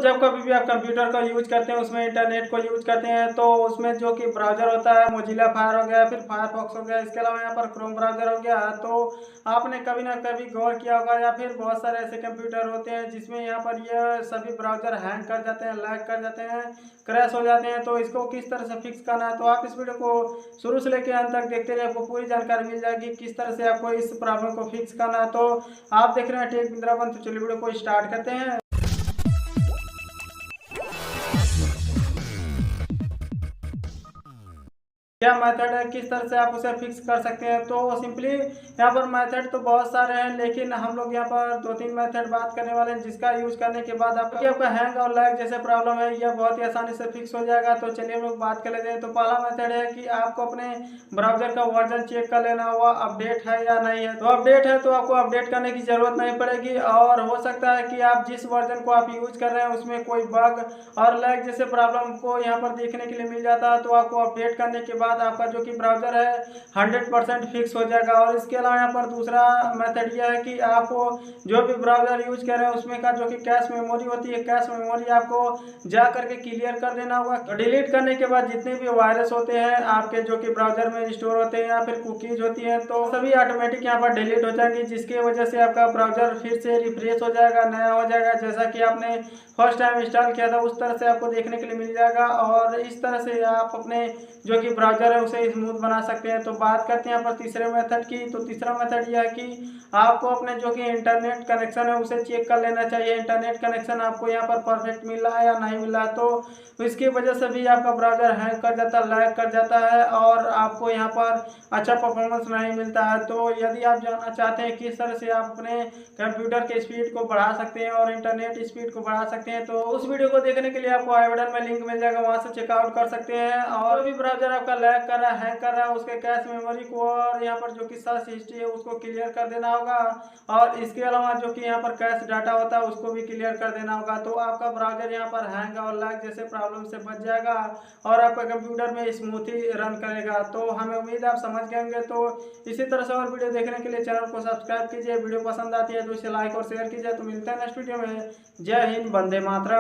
जब कभी भी आप कंप्यूटर को यूज करते हैं, उसमें इंटरनेट को यूज करते हैं, तो उसमें जो कि ब्राउज़र होता है, मोजिला फायर हो गया, फिर फायरफॉक्स हो गया, इसके अलावा यहाँ पर क्रोम ब्राउज़र हो गया। तो आपने कभी ना कभी गौर किया होगा या फिर बहुत सारे ऐसे कंप्यूटर होते हैं जिसमें यहाँ पर ये सभी ब्राउज़र हैंग कर जाते हैं, लैग कर जाते हैं, क्रैश हो जाते हैं। तो इसको किस तरह से फिक्स करना है, तो आप इस वीडियो को शुरू से लेकर अंत तक देखते रहिए, आपको पूरी जानकारी मिल जाएगी किस तरह से आपको इस प्रॉब्लम को फिक्स करना है। तो आप देख रहे हैं टेक विंद्रावन, तो चलिए वीडियो को स्टार्ट करते हैं। क्या मेथड है, किस तरह से आप उसे फिक्स कर सकते हैं, तो सिंपली यहाँ पर मेथड तो बहुत सारे हैं, लेकिन हम लोग यहाँ पर 2-3 मेथड बात करने वाले हैं जिसका यूज करने के बाद आपका हैंग और लैग जैसे प्रॉब्लम है यह बहुत ही आसानी से फिक्स हो जाएगा। तो चलिए हम लोग बात कर लेते हैं। तो पहला मेथड है कि आपको अपने ब्राउजर का वर्जन चेक कर लेना होगा, अपडेट है या नहीं है। तो अपडेट है तो आपको अपडेट करने की जरूरत नहीं पड़ेगी, और हो सकता है कि आप जिस वर्जन को आप यूज कर रहे हैं उसमें कोई बग और लैग जैसे प्रॉब्लम को यहाँ पर देखने के लिए मिल जाता है। तो आपको अपडेट करने के बाद आपका जो कि ब्राउज़र है 100% फिक्स हो जाएगा। और इसके अलावा यहाँ पर दूसरा मेथड यह है कि आपको जो भी ब्राउज़र यूज कर रहे हैं उसमें का जो कि कैश मेमोरी होती है, कैश मेमोरी आपको जा करके क्लियर कर देना होगा। तो डिलीट करने के बाद जितने भी वायरस होते हैं आपके जो कि ब्राउज़र में स्टोर होते हैं या फिर कुकीज होती हैं, तो सभी ऑटोमेटिक यहाँ पर डिलीट हो जाएंगी, जिसकी वजह से आपका ब्राउज़र फिर से रिफ्रेश हो जाएगा, नया हो जाएगा, जैसा कि आपने फर्स्ट टाइम इंस्टॉल किया था उस तरह से आपको देखने के लिए मिल जाएगा। और इस तरह से आप अपने जो कि ब्राउज़र है उसे स्मूथ बना सकते हैं। तो बात करते हैं यहाँ पर तीसरे मेथड की। तो तीसरा मेथड यह है कि आपको अपने जो कि इंटरनेट कनेक्शन है उसे चेक कर लेना चाहिए, इंटरनेट कनेक्शन आपको यहाँ पर परफेक्ट मिल रहा है या नहीं मिल रहा है। तो इसकी वजह से भी आपका ब्राउज़र हैंग कर जाता है, लैग कर जाता है, और आपको यहाँ पर अच्छा परफॉर्मेंस नहीं मिलता है। तो यदि आप जानना चाहते हैं किस तरह से आप अपने कंप्यूटर के स्पीड को बढ़ा सकते हैं और इंटरनेट स्पीड को बढ़ा सकते हैं, तो उस वीडियो को देखने के लिए आपको आई बटन में लिंक मिल जाएगा, वहां से चेकआउट कर सकते हैं। और भी ब्राउज़र आपका लैग कर रहा है, हैंग कर रहा है, उसके कैश मेमोरी को और यहाँ पर जो कि सर्च हिस्ट्री है उसको क्लियर कर देना होगा। और इसके अलावा जो कि यहाँ पर कैश डाटा होता है उसको भी क्लियर कर देना होगा। तो आपका ब्राउज़र यहाँ पर हैंग और लैग जैसे प्रॉब्लम से बच जाएगा और आपका कंप्यूटर में स्मूथली रन करेगा। तो हमें उम्मीद है आप समझ गए होंगे। तो इसी तरह से और वीडियो देखने के लिए चैनल को सब्सक्राइब कीजिए, वीडियो पसंद आती है तो इसे लाइक और शेयर कीजिए। तो मिलते हैं नेक्स्ट वीडियो में। जय हिंद, वंदे मातरम।